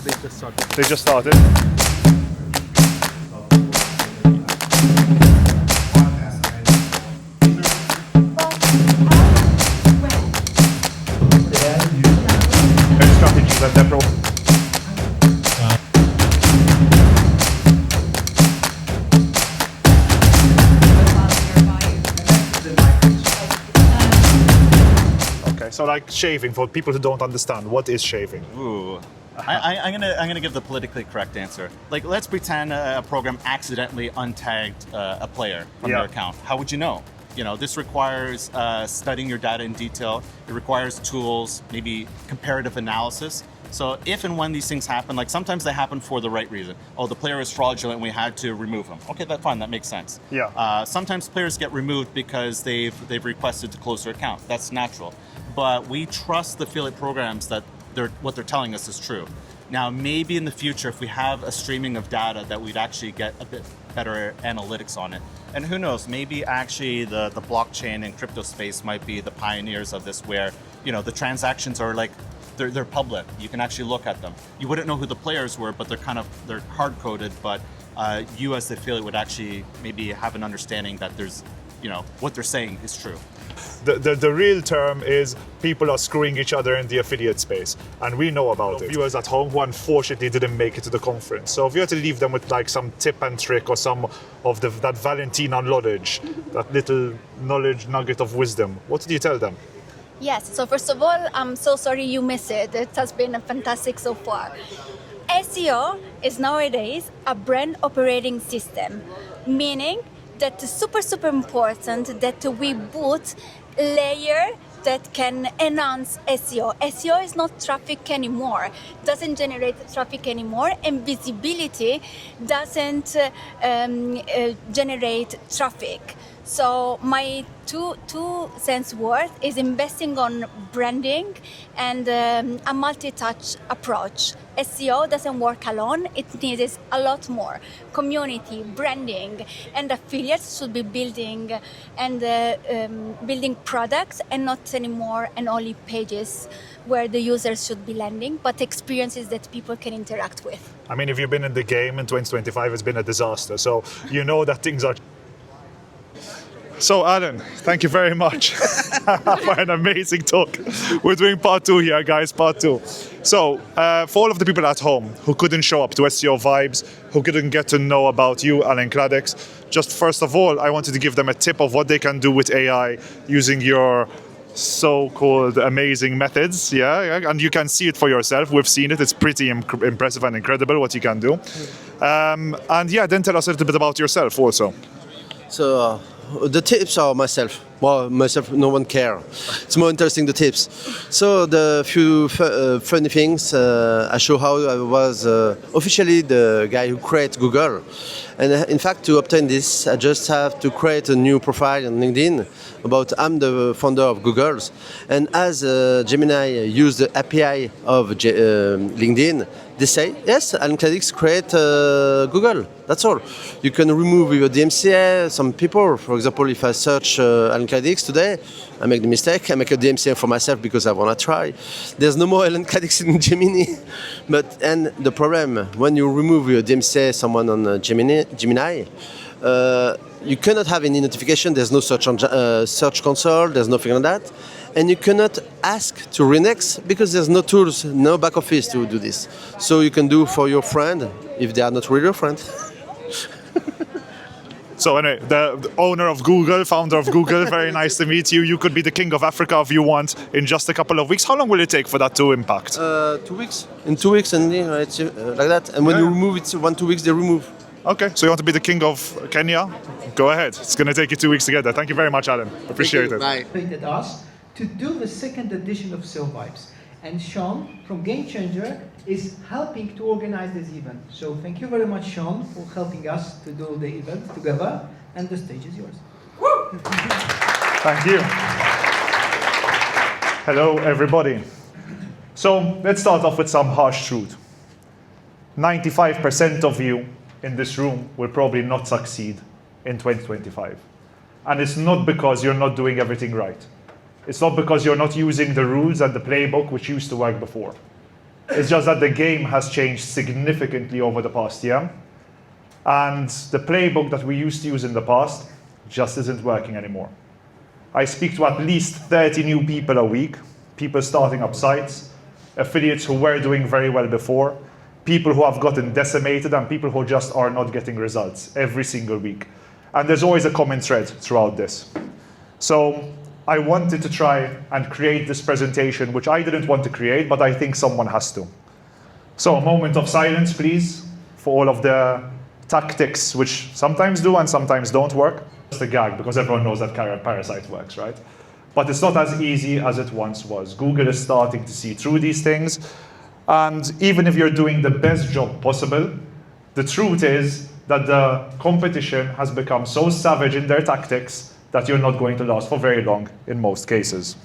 They just started. They just started. Their strategies and their Okay, so like shaving, for people who don't understand, what is shaving? Ooh. I'm gonna give the politically correct answer. Like, let's pretend a program accidentally untagged a player from their account. How would you know? You know, this requires studying your data in detail. It requires tools, maybe comparative analysis. So if and when these things happen, like sometimes they happen for the right reason. Oh, the player is fraudulent, we had to remove him. Okay, that's fine, that makes sense. Yeah. Sometimes players get removed because they've requested to close their account. That's natural. But we trust the affiliate programs that what they're telling us is true. Now, maybe in the future, if we have a streaming of data, that we'd actually get a bit better analytics on it. And who knows, maybe actually the blockchain and crypto space might be the pioneers of this, where, you know, the transactions are like, they're public. You can actually look at them. You wouldn't know who the players were, but they're hard-coded, but you as the affiliate would actually maybe have an understanding that there's, you know, what they're saying is true. The real term is people are screwing each other in the affiliate space, and we know about it. Viewers at home who unfortunately didn't make it to the conference. So if you had to leave them with like some tip and trick or some of that Valentina knowledge, that little knowledge nugget of wisdom, what did you tell them? Yes, so first of all, I'm so sorry you missed it. It has been fantastic so far. SEO is nowadays a brand operating system, meaning that it's super important that we put layer that can enhance SEO. SEO is not traffic anymore, doesn't generate traffic anymore, and visibility doesn't generate traffic. So my two cents worth is investing on branding and a multi-touch approach. SEO doesn't work alone, it needs a lot more. Community, branding, and affiliates should be building and building products, and not anymore and only pages where the users should be landing, but experiences that people can interact with. I mean, if you've been in the game in 2025, it's been a disaster. So you know that things are... So Alan, thank you very much for an amazing talk. We're doing part 2 here, guys, part 2. So for all of the people at home who couldn't show up to SEO Vibes, who couldn't get to know about you, Alan Kladex, just first of all, I wanted to give them a tip of what they can do with AI using your so-called amazing methods, and you can see it for yourself. We've seen it. It's pretty impressive and incredible what you can do. And yeah, then tell us a little bit about yourself also. So the tips are myself. Well, myself, no one care. It's more interesting, the tips. So the few funny things, I show how I was officially the guy who created Google. And in fact, to obtain this, I just have to create a new profile on LinkedIn about I'm the founder of Google's. And as Gemini used the API of LinkedIn, they say, yes, Alan Kladex create Google. That's all. You can remove your DMCA. Some people, for example, if I search Alan Kladex today, I make the mistake, I make a DMCA for myself because I want to try. There's no more Alan Kladex in Gemini. And the problem, when you remove your DMCA, someone on Gemini, you cannot have any notification. There's no search on search console. There's nothing like that. And you cannot ask to renix because there's no tools, no back office to do this. So you can do for your friend if they are not really your friend. So anyway, the owner of Google, founder of Google, very nice to meet you. You could be the king of Africa if you want in just a couple of weeks. How long will it take for that to impact? 2 weeks. In 2 weeks, and it's like that. And when you remove it, 1-2 weeks, they remove. Okay, so you want to be the king of Kenya? Go ahead. It's going to take you 2 weeks to get there. Thank you very much, Alan. Appreciate it. Bye. Invited us to do the second edition of SEO Vibes. And Sean from Game Changer is helping to organize this event. So thank you very much, Sean, for helping us to do the event together. And the stage is yours. Woo! Thank you. Hello, everybody. So let's start off with some harsh truth. 95% of you in this room will probably not succeed in 2025. And it's not because you're not doing everything right. It's not because you're not using the rules and the playbook which used to work before. It's just that the game has changed significantly over the past year. And the playbook that we used to use in the past just isn't working anymore. I speak to at least 30 new people a week, people starting up sites, affiliates who were doing very well before, people who have gotten decimated, and people who just are not getting results every single week. And there's always a common thread throughout this. So I wanted to try and create this presentation, which I didn't want to create, but I think someone has to. So a moment of silence, please, for all of the tactics which sometimes do and sometimes don't work. Just a gag, because everyone knows that Parasite works, right? But it's not as easy as it once was. Google is starting to see through these things. And even if you're doing the best job possible, the truth is that the competition has become so savage in their tactics that you're not going to last for very long in most cases.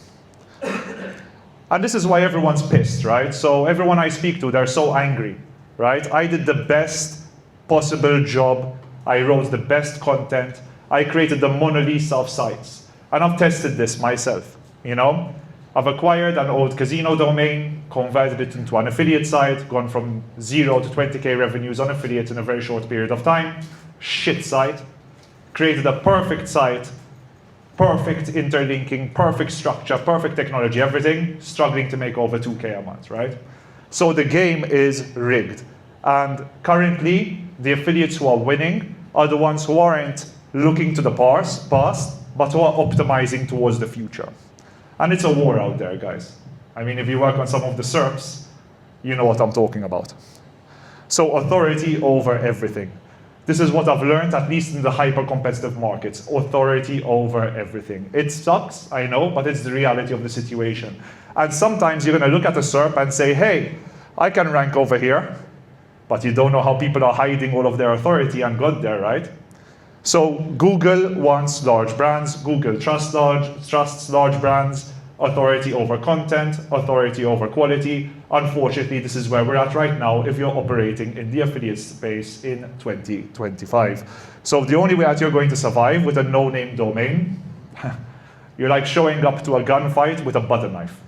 And this is why everyone's pissed, right? So everyone I speak to, they're so angry, right? I did the best possible job. I wrote the best content. I created the Mona Lisa of sites. And I've tested this myself, you know? I've acquired an old casino domain, converted it into an affiliate site, gone from 0 to 20K revenues on affiliates in a very short period of time. Shit site. Created a perfect site, perfect interlinking, perfect structure, perfect technology, everything, struggling to make over 2K a month, right? So the game is rigged. And currently, the affiliates who are winning are the ones who aren't looking to the past, but who are optimizing towards the future. And it's a war out there, guys. I mean, if you work on some of the SERPs, you know what I'm talking about. So authority over everything. This is what I've learned, at least in the hyper-competitive markets. Authority over everything. It sucks, I know, but it's the reality of the situation. And sometimes you're going to look at a SERP and say, hey, I can rank over here, but you don't know how people are hiding all of their authority and got there, right? So Google wants large brands, Google trusts large brands, authority over content, authority over quality. Unfortunately, this is where we're at right now if you're operating in the affiliate space in 2025. So the only way that you're going to survive with a no-name domain, you're like showing up to a gunfight with a butter knife.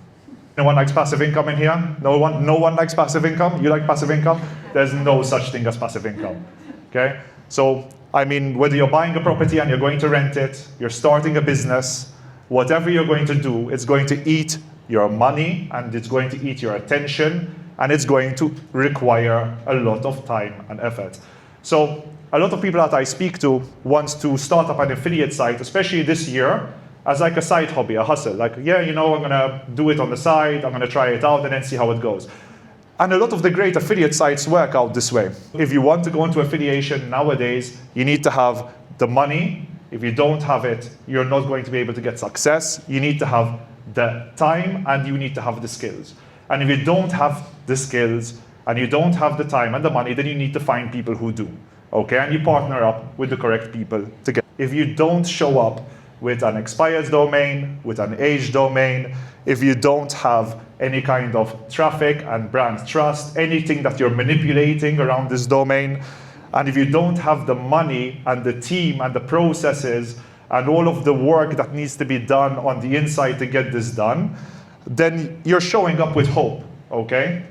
No one likes passive income in here? No one likes passive income? You like passive income? There's no such thing as passive income, okay? So, I mean, whether you're buying a property and you're going to rent it, you're starting a business, whatever you're going to do, it's going to eat your money and it's going to eat your attention and it's going to require a lot of time and effort. So a lot of people that I speak to want to start up an affiliate site, especially this year, as like a side hobby, a hustle. Like, yeah, you know, I'm gonna do it on the side, I'm gonna try it out and then see how it goes. And a lot of the great affiliate sites work out this way. If you want to go into affiliation nowadays, you need to have the money. If you don't have it, you're not going to be able to get success. You need to have the time and you need to have the skills. And if you don't have the skills and you don't have the time and the money, then you need to find people who do. Okay, and you partner up with the correct people to get. If you don't show up with an expired domain, with an aged domain, if you don't have any kind of traffic and brand trust, anything that you're manipulating around this domain, and if you don't have the money and the team and the processes and all of the work that needs to be done on the inside to get this done, then you're showing up with hope, okay?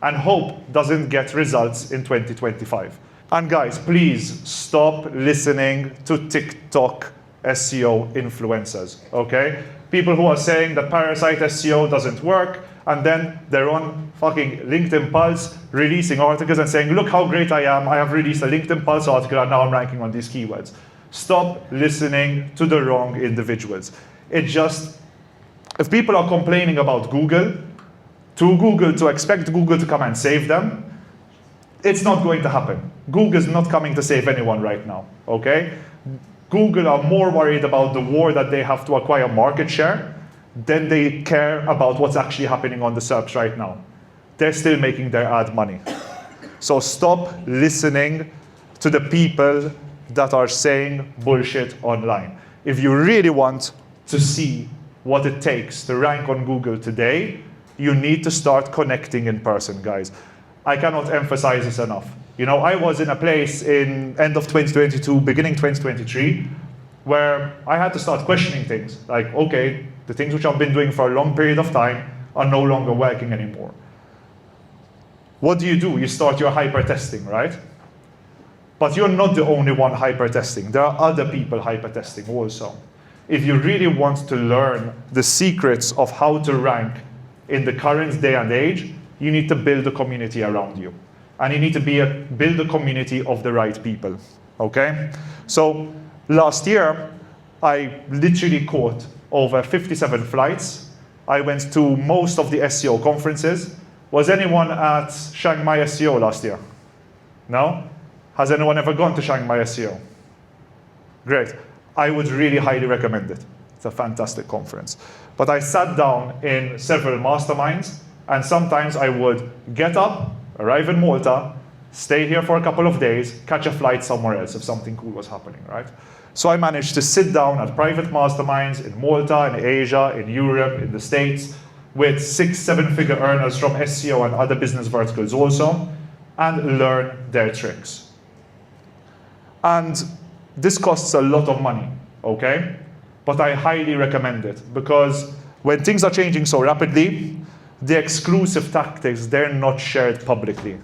And hope doesn't get results in 2025. And guys, please stop listening to TikTok SEO influencers, okay? People who are saying that Parasite SEO doesn't work, and then they're on fucking LinkedIn Pulse releasing articles and saying, look how great I am, I have released a LinkedIn Pulse article and now I'm ranking on these keywords. Stop listening to the wrong individuals. It just, if people are complaining about Google, to expect Google to come and save them, it's not going to happen. Google's not coming to save anyone right now, okay? Google are more worried about the war that they have to acquire market share than they care about what's actually happening on the SERPs right now. They're still making their ad money. So stop listening to the people that are saying bullshit online. If you really want to see what it takes to rank on Google today, you need to start connecting in person, guys. I cannot emphasize this enough. You know, I was in a place in end of 2022, beginning 2023, where I had to start questioning things. Like, okay, the things which I've been doing for a long period of time are no longer working anymore. what do? You start your hyper testing, right? But you're not the only one hyper testing. There are other people hyper testing also. If you really want to learn the secrets of how to rank in the current day and age, you need to build a community around you. And you need to build a community of the right people, okay? So last year, I literally caught over 57 flights. I went to most of the SEO conferences. Was anyone at Shanghai SEO last year? No? Has anyone ever gone to Shanghai SEO? Great. I would really highly recommend it. It's a fantastic conference. But I sat down in several masterminds, and sometimes I would get up, arrive in Malta, stay here for a couple of days, catch a flight somewhere else if something cool was happening, right? So I managed to sit down at private masterminds in Malta, in Asia, in Europe, in the States, with 6-7-figure earners from SEO and other business verticals also, and learn their tricks. And this costs a lot of money, okay? But I highly recommend it, because when things are changing so rapidly, the exclusive tactics, they're not shared publicly.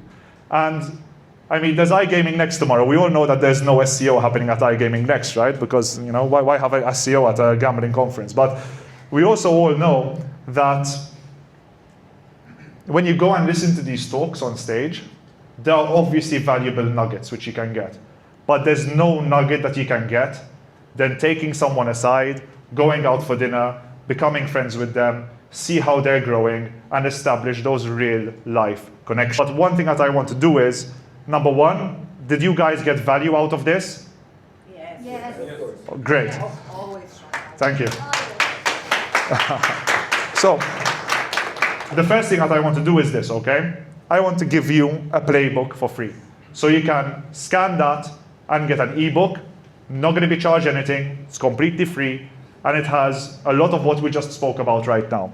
And I mean, there's iGaming Next tomorrow. We all know that there's no SEO happening at iGaming Next, right? Because, you know, why have an SEO at a gambling conference? But we also all know that when you go and listen to these talks on stage, there are obviously valuable nuggets which you can get. But there's no nugget that you can get than taking someone aside, going out for dinner, becoming friends with them, see how they're growing, and establish those real life connections. But one thing that I want to do is, number one, did you guys get value out of this? Yes. Yes. Oh, great. Always. Thank you. So, the first thing that I want to do is this, okay? I want to give you a playbook for free. So you can scan that and get an ebook. Not going to be charged anything. It's completely free. And it has a lot of what we just spoke about right now.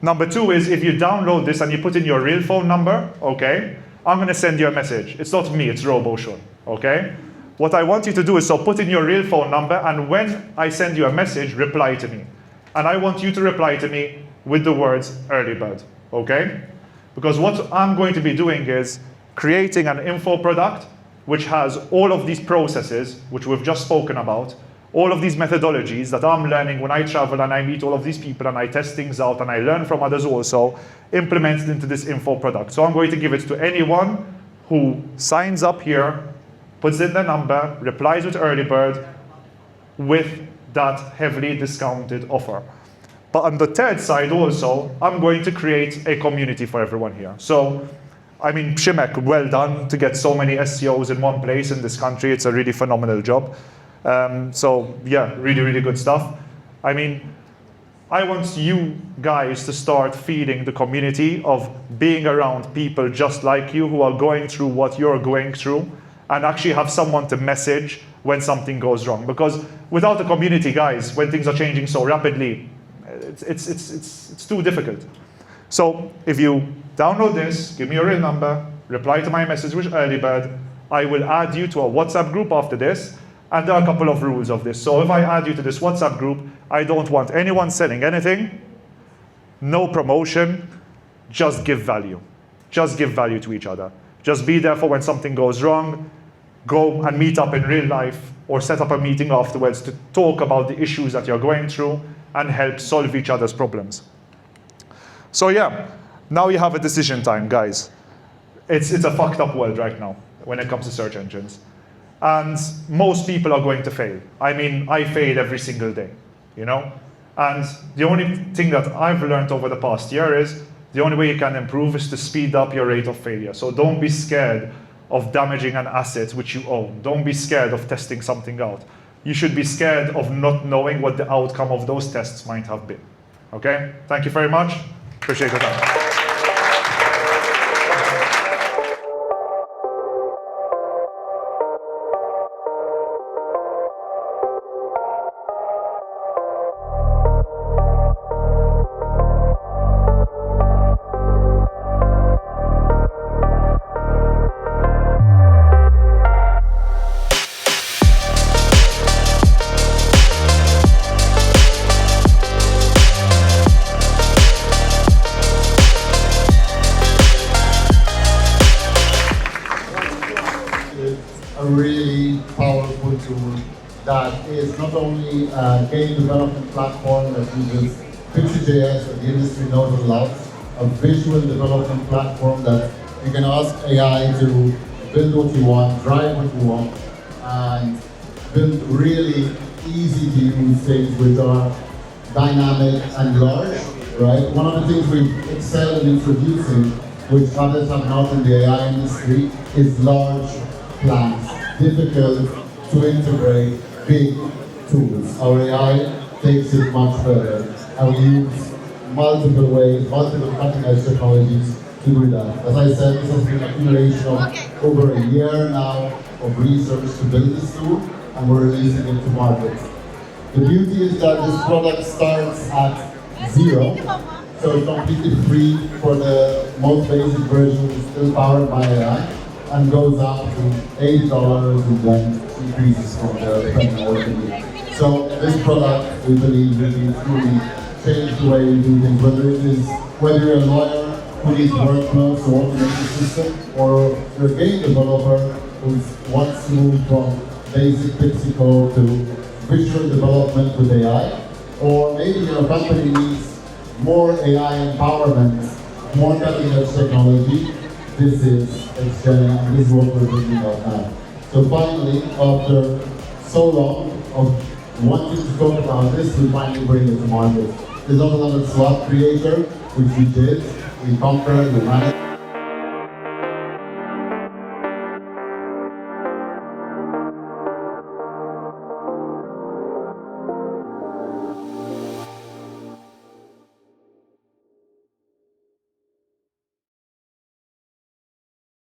Number two is, if you download this and you put in your real phone number, okay, I'm going to send you a message. It's not me, it's RoboSean, okay? What I want you to do is, so put in your real phone number, and when I send you a message, reply to me. And I want you to reply to me with the words early bird, okay? Because what I'm going to be doing is creating an info product which has all of these processes, which we've just spoken about, all of these methodologies that I'm learning when I travel and I meet all of these people and I test things out and I learn from others also, implemented into this info product. So I'm going to give it to anyone who signs up here, puts in their number, replies with early bird, with that heavily discounted offer. But on the third side also, I'm going to create a community for everyone here. So, I mean, Shimek, well done to get so many SEOs in one place in this country. It's a really phenomenal job. So yeah, really, really good stuff. I mean, I want you guys to start feeding the community of being around people just like you who are going through what you're going through, and actually have someone to message when something goes wrong. Because without a community, guys, when things are changing so rapidly, it's too difficult. So if you download this, give me your real number, reply to my message with early bird, I will add you to a WhatsApp group after this. And there are a couple of rules of this. So if I add you to this WhatsApp group, I don't want anyone selling anything, no promotion, just give value. Just give value to each other. Just be there for when something goes wrong, go and meet up in real life, or set up a meeting afterwards to talk about the issues that you're going through and help solve each other's problems. So yeah, now you have a decision time, guys. It's a fucked up world right now when it comes to search engines. And most people are going to fail. I mean, I fail every single day, you know? And the only thing that I've learned over the past year is the only way you can improve is to speed up your rate of failure. So don't be scared of damaging an asset which you own. Don't be scared of testing something out. You should be scared of not knowing what the outcome of those tests might have been. Okay? Thank you very much. Appreciate your time. tool that is not only a game development platform that uses Picture.js that the industry knows and loves, a visual development platform that you can ask AI to build what you want, drive what you want, and build really easy to use things which are dynamic and large, right? One of the things we've excelled in introducing, which others have not in the AI industry, is large plans, difficult to integrate big tools. Our AI takes it much further, and we use multiple ways, multiple cutting-edge technologies to do that. As I said, this has been an accumulation of over a year now of research to build this tool, and we're releasing it to market. The beauty is that this product starts at 0, so it's completely free for the most basic version, it's still powered by AI, and goes up to $8 and then increases from there depending on what you need. So this product, we believe, will truly change the way we do things, whether you're a lawyer who needs workflows to automate the system, or you're a game developer who wants to move from basic Pixie code to visual development with AI, or maybe your company needs more AI empowerment, more cutting-edge technology. This is Xgenia, and this is what we're bringing out now. So finally, after so long of wanting to talk about this, we finally bring it to market. There's also another SWAT creator, which we did, we conquered, we managed.